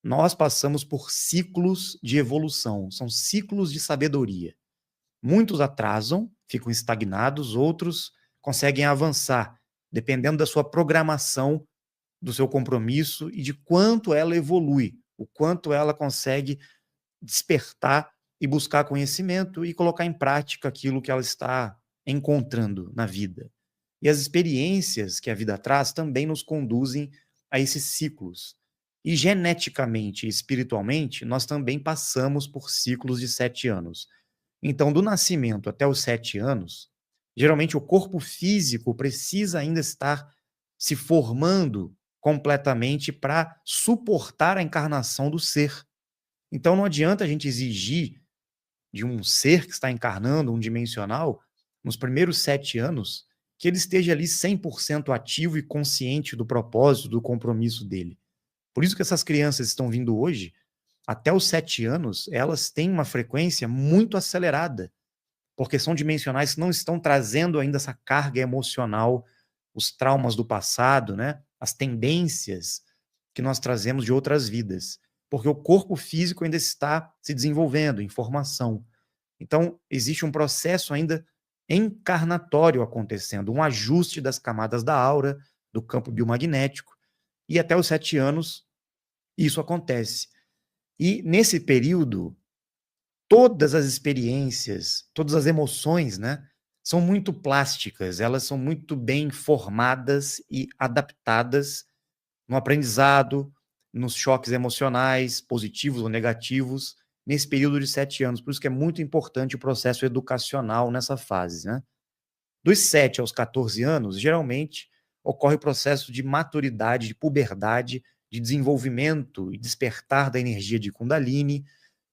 nós passamos por ciclos de evolução, são ciclos de sabedoria. Muitos atrasam, ficam estagnados, outros conseguem avançar, dependendo da sua programação, do seu compromisso e de quanto ela evolui, o quanto ela consegue despertar e buscar conhecimento e colocar em prática aquilo que ela está encontrando na vida. E as experiências que a vida traz também nos conduzem a esses ciclos. E geneticamente e espiritualmente, nós também passamos por ciclos de 7 anos. Então, do nascimento até os 7 anos, geralmente o corpo físico precisa ainda estar se formando completamente para suportar a encarnação do ser. Então, não adianta a gente exigir de um ser que está encarnando, um dimensional, nos primeiros 7 anos, que ele esteja ali 100% ativo e consciente do propósito, do compromisso dele. Por isso que essas crianças estão vindo hoje, até os 7 anos, elas têm uma frequência muito acelerada, porque são dimensionais que não estão trazendo ainda essa carga emocional, os traumas do passado, né? As tendências que nós trazemos de outras vidas, porque o corpo físico ainda está se desenvolvendo, em formação. Então, existe um processo ainda encarnatório acontecendo, um ajuste das camadas da aura, do campo biomagnético, e até os 7 anos isso acontece. E nesse período, todas as experiências, todas as emoções, né, são muito plásticas, elas são muito bem formadas e adaptadas no aprendizado, nos choques emocionais, positivos ou negativos, nesse período de 7 anos. Por isso que é muito importante o processo educacional nessa fase, né? Dos 7 aos 14 anos, geralmente, ocorre o processo de maturidade, de puberdade, de desenvolvimento e despertar da energia de Kundalini,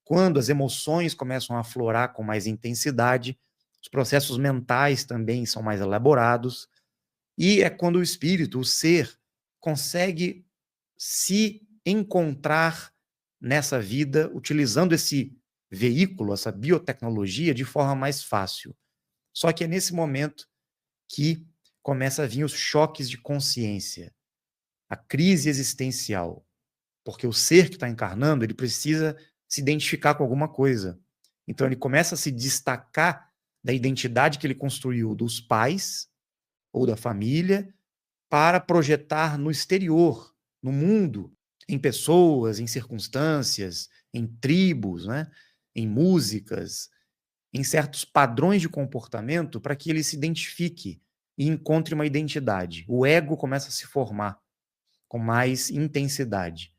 quando as emoções começam a aflorar com mais intensidade, os processos mentais também são mais elaborados, e é quando o espírito, o ser, consegue se encontrar nessa vida utilizando esse veículo, essa biotecnologia, de forma mais fácil. Só que é nesse momento que começa a vir os choques de consciência, a crise existencial, porque o ser que está encarnando, ele precisa se identificar com alguma coisa. Então ele começa a se destacar da identidade que ele construiu dos pais ou da família para projetar no exterior, no mundo, em pessoas, em circunstâncias, em tribos, né? Em músicas, em certos padrões de comportamento para que ele se identifique e encontre uma identidade. O ego começa a se formar com mais intensidade.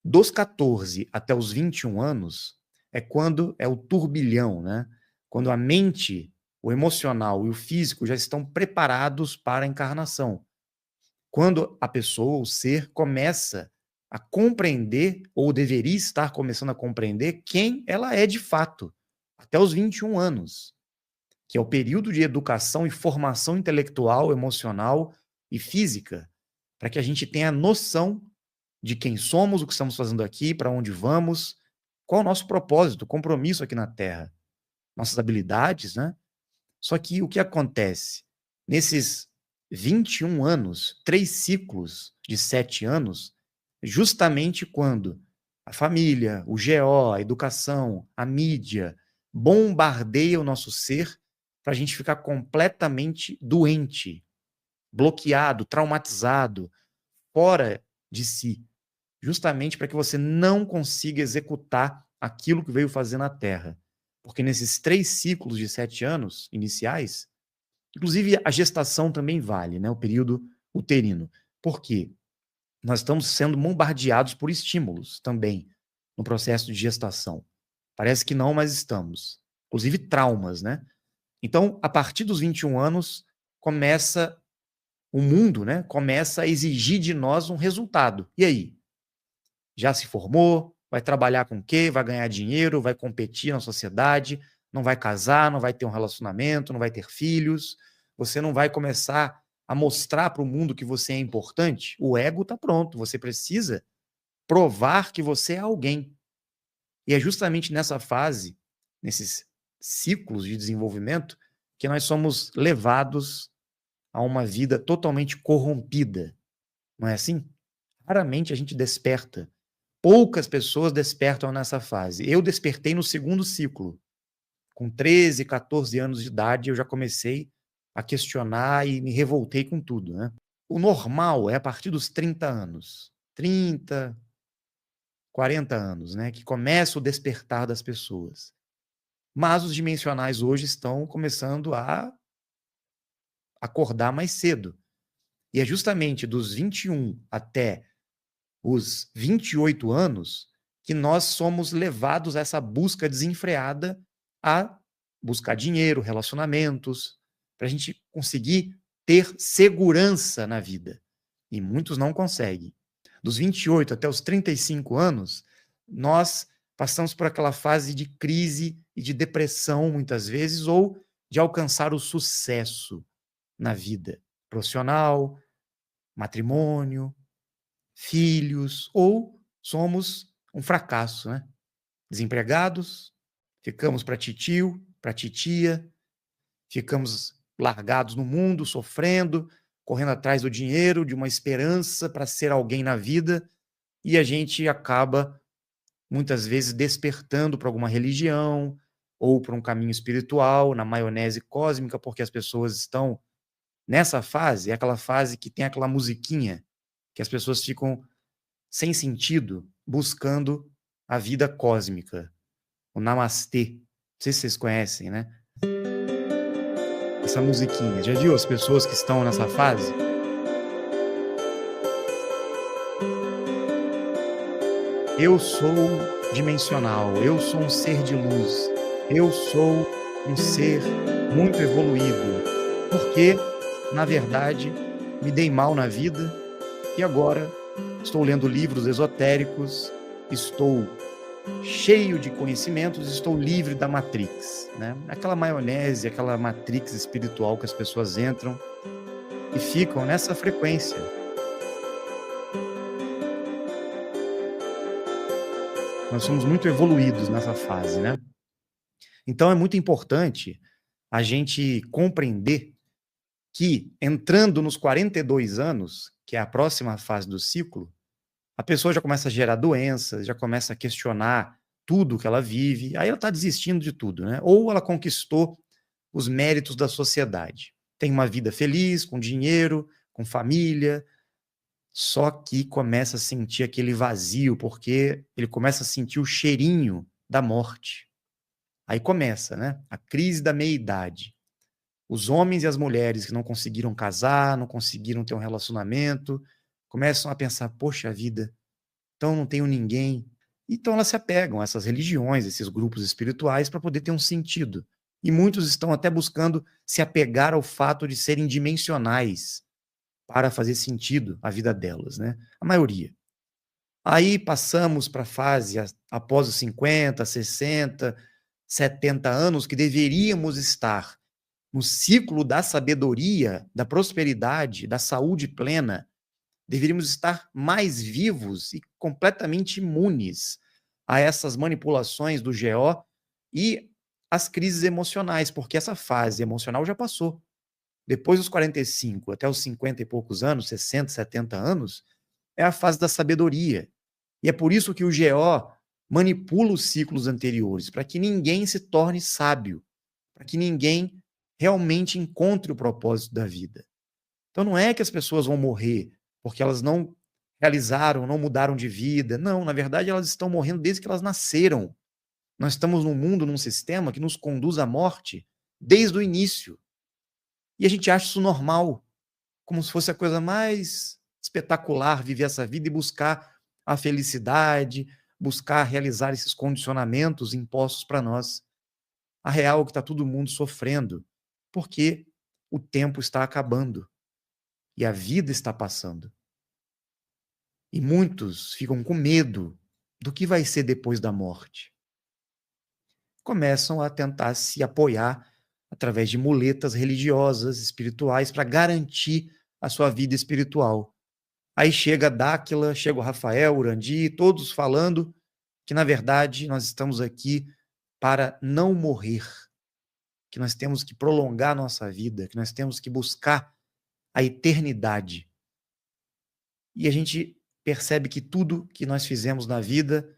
Dos 14 até os 21 anos é quando é o turbilhão, né? Quando a mente, o emocional e o físico já estão preparados para a encarnação. Quando a pessoa, o ser, começa a compreender, ou deveria estar começando a compreender, quem ela é de fato, até os 21 anos, que é o período de educação e formação intelectual, emocional e física, para que a gente tenha noção de quem somos, o que estamos fazendo aqui, para onde vamos, qual é o nosso propósito, compromisso aqui na Terra, nossas habilidades, né? Só que o que acontece? Nesses 21 anos, 3 ciclos de 7 anos, justamente quando a família, o GO, a educação, a mídia bombardeia o nosso ser para a gente ficar completamente doente, bloqueado, traumatizado, fora de si, justamente para que você não consiga executar aquilo que veio fazer na Terra. Porque nesses 3 ciclos de 7 anos iniciais, inclusive a gestação também vale, né? O período uterino. Por quê? Nós estamos sendo bombardeados por estímulos também no processo de gestação. Parece que não, mas estamos. Inclusive traumas, né? Então, a partir dos 21 anos, começa o mundo, né? Começa a exigir de nós um resultado. E aí? Já se formou? Vai trabalhar com o quê? Vai ganhar dinheiro? Vai competir na sociedade? Não vai casar? Não vai ter um relacionamento? Não vai ter filhos? Você não vai começar a mostrar para o mundo que você é importante? O ego está pronto. Você precisa provar que você é alguém. E é justamente nessa fase, nesses ciclos de desenvolvimento, que nós somos levados a uma vida totalmente corrompida. Não é assim? Raramente a gente desperta Poucas pessoas despertam nessa fase. Eu despertei no segundo ciclo. Com 13, 14 anos de idade, eu já comecei a questionar e me revoltei com tudo, né? O normal é a partir dos 30 anos. 30, 40 anos, né? Que começa o despertar das pessoas. Mas os dimensionais hoje estão começando a acordar mais cedo. E é justamente dos 21 até os 28 anos que nós somos levados a essa busca desenfreada a buscar dinheiro, relacionamentos, para a gente conseguir ter segurança na vida. E muitos não conseguem. Dos 28 até os 35 anos, nós passamos por aquela fase de crise e de depressão, muitas vezes, ou de alcançar o sucesso na vida profissional, matrimônio, filhos, ou somos um fracasso, né? Desempregados, ficamos para titio, para titia, ficamos largados no mundo, sofrendo, correndo atrás do dinheiro, de uma esperança para ser alguém na vida, e a gente acaba, muitas vezes, despertando para alguma religião ou para um caminho espiritual, na maionese cósmica, porque as pessoas estão nessa fase, é aquela fase que tem aquela musiquinha, que as pessoas ficam sem sentido, buscando a vida cósmica, o namastê. Não sei se vocês conhecem, né? Essa musiquinha. Já viu as pessoas que estão nessa fase? Eu sou dimensional, eu sou um ser de luz, eu sou um ser muito evoluído, porque, na verdade, me dei mal na vida e agora estou lendo livros esotéricos, estou cheio de conhecimentos, estou livre da Matrix, né? Aquela maionese, aquela Matrix espiritual que as pessoas entram e ficam nessa frequência. Nós somos muito evoluídos nessa fase, né? Então é muito importante a gente compreender que, entrando nos 42 anos, que é a próxima fase do ciclo, a pessoa já começa a gerar doenças, já começa a questionar tudo que ela vive, aí ela está desistindo de tudo, né? Ou ela conquistou os méritos da sociedade. Tem uma vida feliz, com dinheiro, com família, só que começa a sentir aquele vazio, porque ele começa a sentir o cheirinho da morte. Aí começa, né? A crise da meia-idade. Os homens e as mulheres que não conseguiram casar, não conseguiram ter um relacionamento, começam a pensar, poxa vida, então não tenho ninguém. Então elas se apegam a essas religiões, esses grupos espirituais, para poder ter um sentido. E muitos estão até buscando se apegar ao fato de serem dimensionais para fazer sentido a vida delas, né? A maioria. Aí passamos para a fase após os 50, 60, 70 anos, que deveríamos estar no ciclo da sabedoria, da prosperidade, da saúde plena. Deveríamos estar mais vivos e completamente imunes a essas manipulações do GO e as crises emocionais, porque essa fase emocional já passou. Depois dos 45 até os 50 e poucos anos, 60, 70 anos, é a fase da sabedoria. E é por isso que o GO manipula os ciclos anteriores, para que ninguém se torne sábio, para que ninguém realmente encontre o propósito da vida. Então não é que as pessoas vão morrer porque elas não realizaram, não mudaram de vida. Não, na verdade elas estão morrendo desde que elas nasceram. Nós estamos num mundo, num sistema que nos conduz à morte desde o início. E a gente acha isso normal, como se fosse a coisa mais espetacular viver essa vida e buscar a felicidade, buscar realizar esses condicionamentos impostos para nós. A real é que está todo mundo sofrendo, porque o tempo está acabando e a vida está passando. E muitos ficam com medo do que vai ser depois da morte. Começam a tentar se apoiar através de muletas religiosas, espirituais, para garantir a sua vida espiritual. Aí chega a Dáquila, chega o Rafael, o Urandi, todos falando que, na verdade, nós estamos aqui para não morrer, que nós temos que prolongar nossa vida, que nós temos que buscar a eternidade. E a gente percebe que tudo que nós fizemos na vida,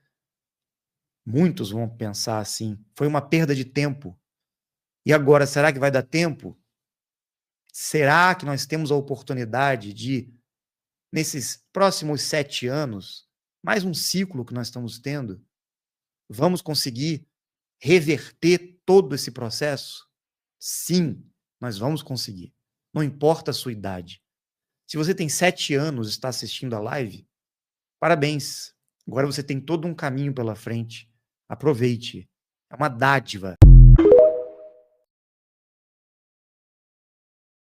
muitos vão pensar assim, foi uma perda de tempo. E agora, será que vai dar tempo? Será que nós temos a oportunidade de, nesses próximos 7 anos, mais um ciclo que nós estamos tendo, vamos conseguir reverter todo esse processo? Sim, nós vamos conseguir. Não importa a sua idade. Se você tem 7 anos e está assistindo a live, parabéns. Agora você tem todo um caminho pela frente. Aproveite. É uma dádiva.